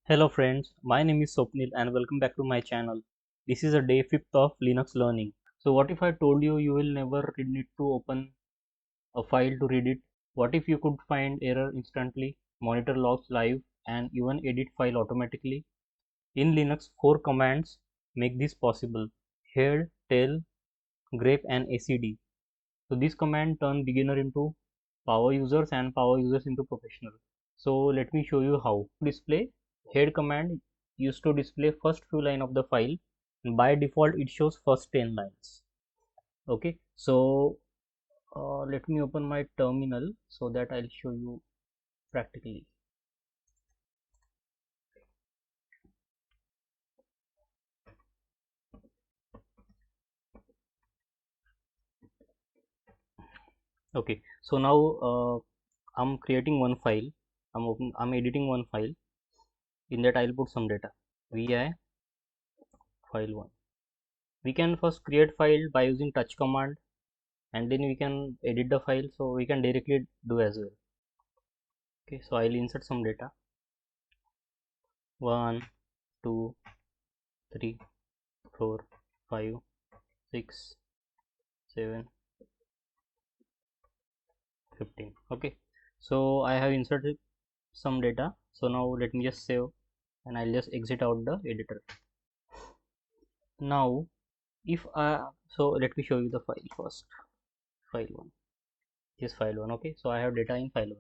Hello friends, my name is Swapnil and welcome back to my channel. This is a day 5th of Linux learning. So what if I told you you will never need to open a file to read it? What if you could find error instantly, monitor logs live and even edit file automatically? In Linux, 4 commands make this possible: head, tail, grep and acd. So this command turn beginner into power users and power users into professional. So let me show you how. Display head command used to display first few line of the file, and by default it shows first 10 lines. Okay, so let me open my terminal so that I'll show you practically. Okay, so now I'm creating one file. I'm editing one file. In that I'll put some data. Vi file 1. We can first create file by using touch command, and then we can edit the file, so we can directly do as well. Okay, so I'll insert some data: 1 2 3 4 5 6 7 15. Okay, so I have inserted some data. So now let me just save and I'll just exit out the editor. Now if so let me show you the file first. File 1, this file 1. Okay, so I have data in file 1.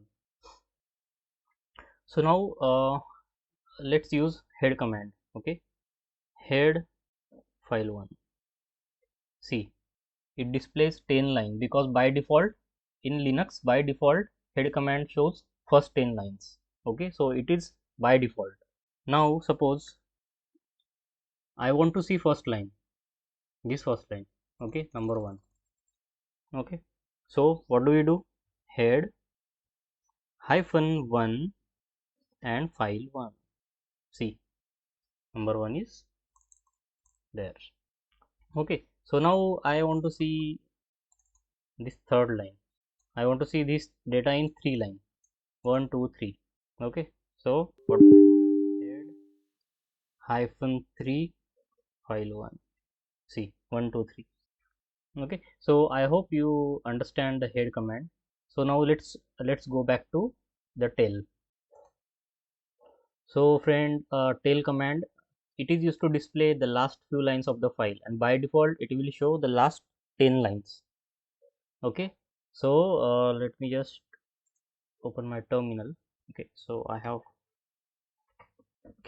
So now let's use head command. Okay, head file 1. See, it displays 10 line because by default in Linux, by default head command shows first 10 lines. Okay, so it is by default. Now suppose I want to see first line, this first line. Okay, number 1. Okay, so what do we do? Head -1 and file 1. See, number 1 is there. Okay, so now I want to see this third line. I want to see this data in 3 line: 1 2 3. Okay, so what do we do? Head -3 file 1. See, 1 2 3. Okay, so I hope you understand the head command. So now let's go back to the tail. So friend, tail command, it is used to display the last few lines of the file, and by default it will show the last 10 lines. Okay, so let me just open my terminal. Okay, so I have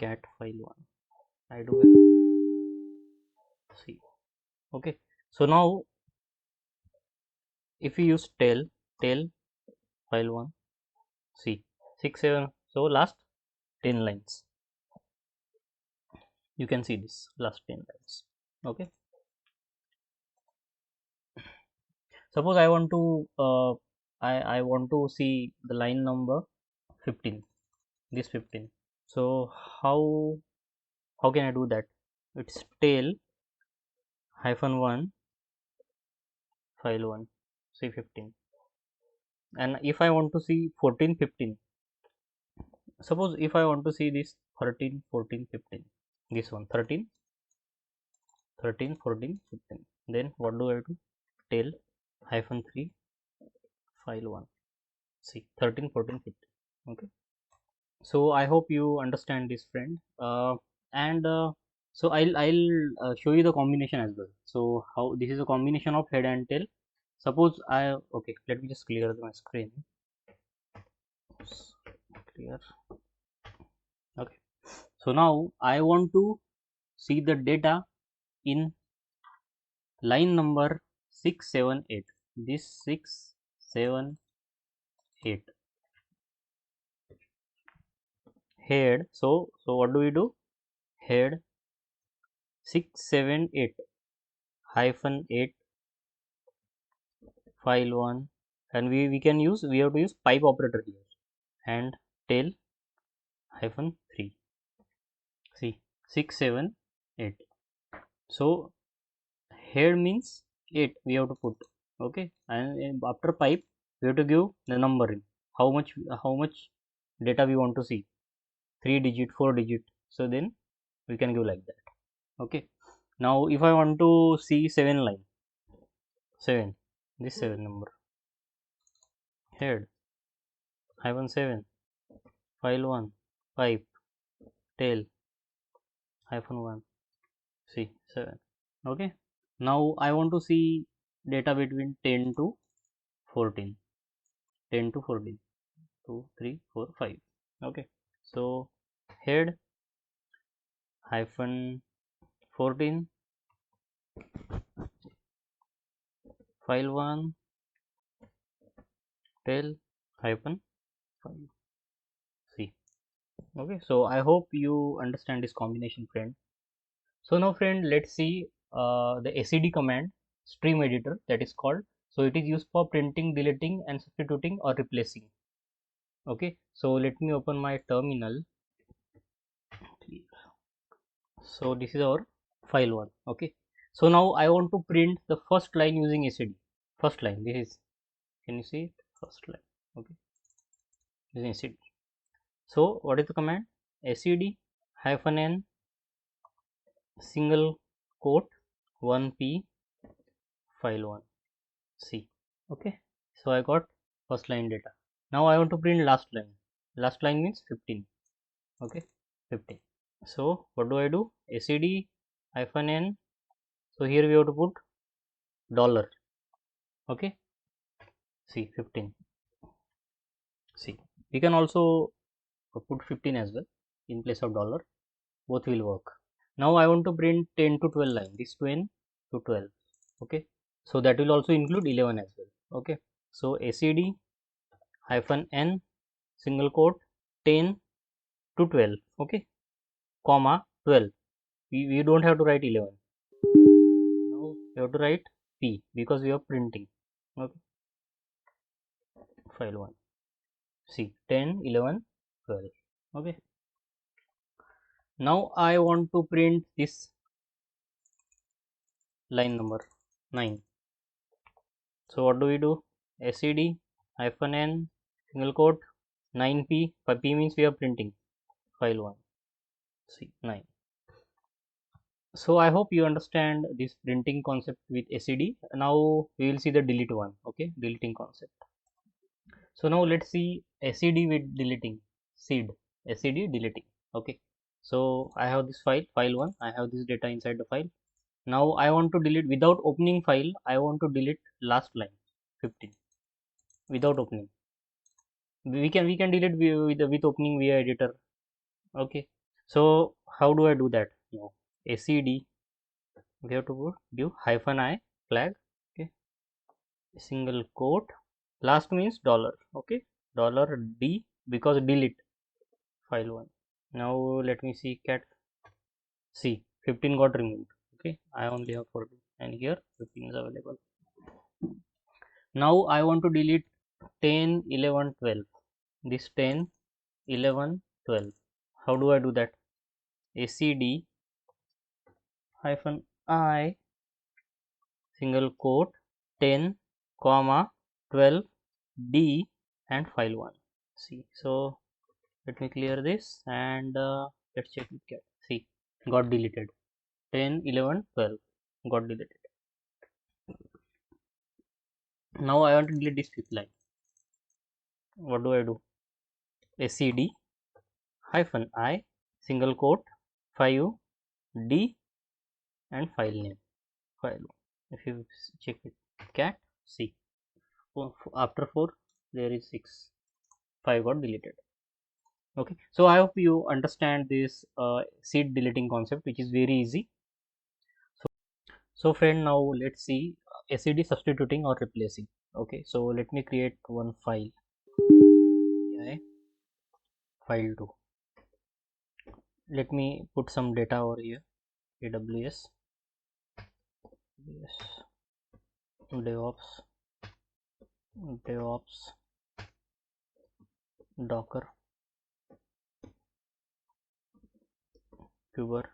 cat file 1. I do have, see. Okay, so now if we use tail file 1, see, 6 7. So last 10 lines, you can see this last 10 lines. Okay, suppose I want to I want to see the line number 15, this 15. So how can I do that? It's tail -1 file 1, see 15. And if I want to see 14 15, suppose if I want to see this 13 14 15, this one 13 13 14 15, then what do I do? Tail -3 file 1, see 13 14 15. Okay, so I hope you understand this, friend. And so I'll show you the combination as well. So how this is a combination of head and tail. Suppose I, okay, let me just clear my screen. Oops, clear. Okay, so now I want to see the data in line number 678, this 678 head. So what do we do? Head 678 -8 file 1, and we have to use pipe operator here, and tail -3, see 678. So head means 8 we have to put. Okay, and after pipe we have to give the numbering, how much data we want to see. 3 digit, 4 digit, so then we can give like that. Okay. Now if I want to see 7 line, 7, this 7 number, head -7, file 1, pipe, tail -1, see 7. Okay. Now I want to see data between 10 to 14, 10 to 14, 2, 3, 4, 5. Okay. So head -14, file 1, tail -5. See. Okay. So I hope you understand this combination, friend. So now, friend, let's see the SED command stream editor, that is called. So it is used for printing, deleting, and substituting or replacing. Okay. So let me open my terminal. So this is our file 1. Okay. So now I want to print the first line using SED. First line. This is, can you see it? First line. Okay. Using SED. So what is the command? SED -n single quote 1p file 1 C. Okay. So I got first line data. Now I want to print last line. Last line means 15. Okay. 15. So what do I do? SED -n. So here we have to put dollar. Okay. See 15. See, we can also put 15 as well in place of dollar. Both will work. Now I want to print 10 to 12 line. This 10 to 12. Okay. So that will also include 11 as well. Okay. So SED -n single quote 10 to 12. Okay. Comma 12. We don't have to write 11. Now we have to write P because we are printing. Okay. File 1. See 10, 11, 12. Okay. Now I want to print this line number 9. So what do we do? SED -n single quote 9p. P means we are printing file 1. See 9. So I hope you understand this printing concept with SED. Now we will see the delete one. Okay, deleting concept. So now let's see SED with deleting. SED deleting. Okay. So I have this file 1. I have this data inside the file. Now I want to delete without opening file. I want to delete last line 15 without opening. We can delete with opening via editor. Okay. So how do I do that? No. SED. We have to give -i flag. Okay. Single quote. Last means dollar. Okay. Dollar D because delete file 1. Now let me see cat. See 15 got removed. Okay. I only have 14 and here 15 is available. Now I want to delete 10, 11, 12. This 10, 11, 12. How do I do that? SED -i single quote 10 comma 12 D and file 1. See, so let me clear this and let's check with cat. See, got deleted 10, 11, 12 got deleted. Now I want to delete this fifth line. What do I do? SED -i single quote 5 D and file name file 1. If you check with cat, see after 4 there is 6, 5 got deleted. Okay, so I hope you understand this seed deleting concept, which is very easy. So friend, now let's see SED substituting or replacing. Okay, so let me create one file. File 2. Let me put some data over here. AWS, yes, DevOps, Docker, Kuber.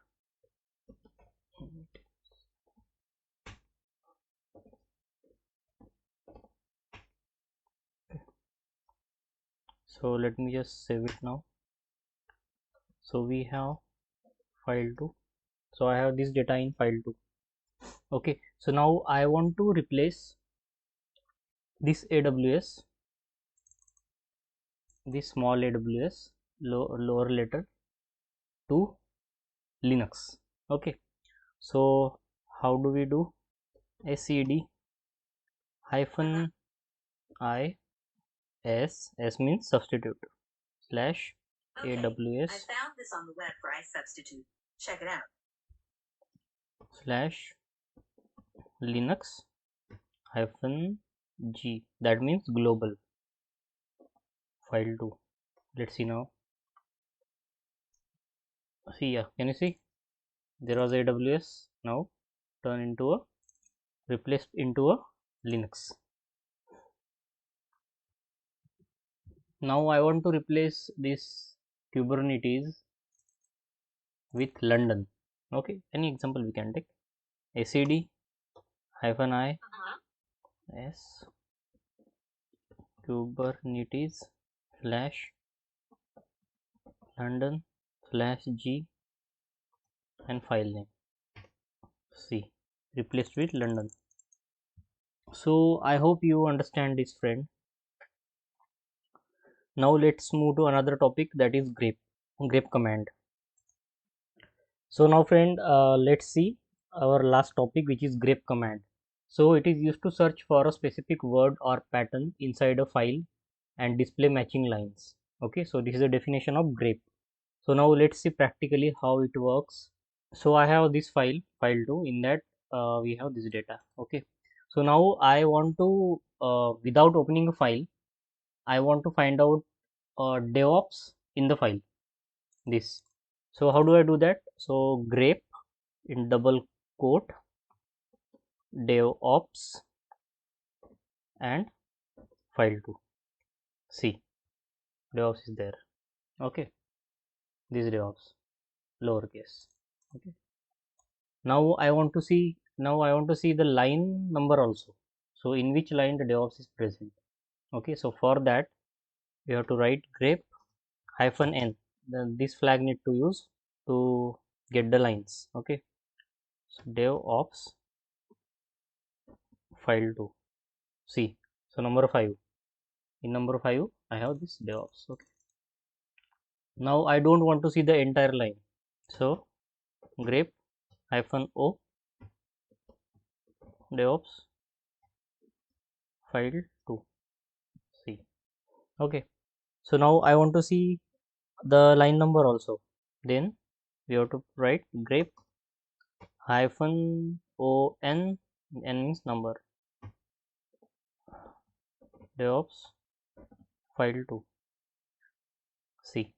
So let me just save it now. So we have file 2. So I have this data in file 2. Okay, so now I want to replace this AWS, this small AWS lower letter to Linux. Okay, so how do we do? SED hyphen I S means substitute slash AWS. I found this on the web for iSubstitute. Check it out. Slash Linux hyphen G, that means global file 2. Let's see now. See, yeah, can you see? There was AWS, now turn into a replaced into a Linux. Now I want to replace this Kubernetes with London. Okay, any example we can take. SED hyphen I S Kubernetes slash London slash G and file name C, replaced with London. So I hope you understand this, friend. Now let's move to another topic, that is grep command. So now friend, let's see our last topic, which is grep command. So it is used to search for a specific word or pattern inside a file and display matching lines. Okay, so this is the definition of grep. So now let's see practically how it works. So I have this file 2, in that we have this data. Okay, so now I want to without opening a file, I want to find out DevOps in the file, this. So how do I do that? So grep in double quote DevOps and file 2. See, DevOps is there. Okay, this DevOps lowercase. Okay, now I want to see the line number also. So in which line the DevOps is present. Okay, so for that we have to write grep hyphen n. Then this flag need to use to get the lines. Okay, so DevOps file 2. See, so number 5. In number 5 I have this DevOps. Okay, now I don't want to see the entire line, so grep hyphen o DevOps file 2. See, okay, so now I want to see the line number also. Then we have to write grep hyphen o n, n means number, DevOps file 2. See,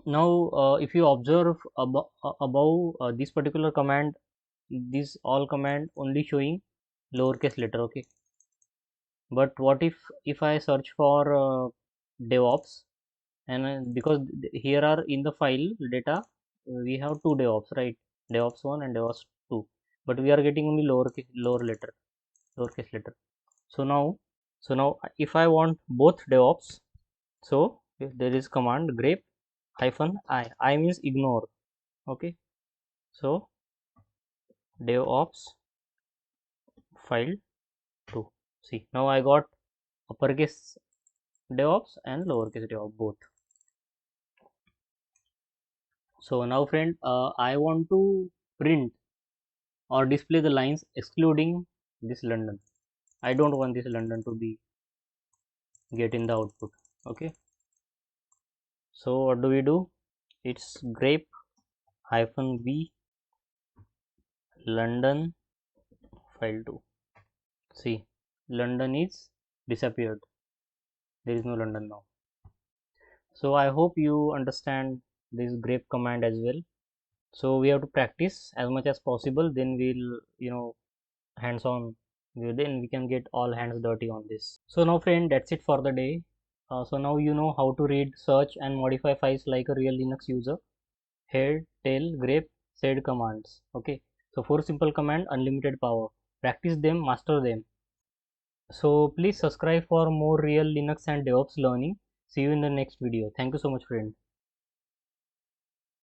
now if you observe above this particular command, this all command only showing lowercase letter. Okay, but what if I search for DevOps, and because here are in the file data we have two DevOps, right? DevOps 1 and DevOps 2, but we are getting only lowercase letter. So now if I want both DevOps, so there is command grep hyphen I means ignore. Okay, so DevOps file 2. See, now I got uppercase DevOps and lowercase DevOps both. So now friend, I want to print or display the lines excluding this London. I don't want this London to be get in the output. Okay, so what do we do? It's grep hyphen v London file 2. See, London is disappeared. There is no London now. So I hope you understand this grep command as well. So we have to practice as much as possible, then we'll hands on, then we can get all hands dirty on this. So now friend, that's it for the day. So now you know how to read, search and modify files like a real Linux user. Head, tail, grep, sed commands. Okay, so 4 simple command, unlimited power. Practice them, master them. So please subscribe for more real Linux and DevOps learning. See you in the next video. Thank you so much, friend.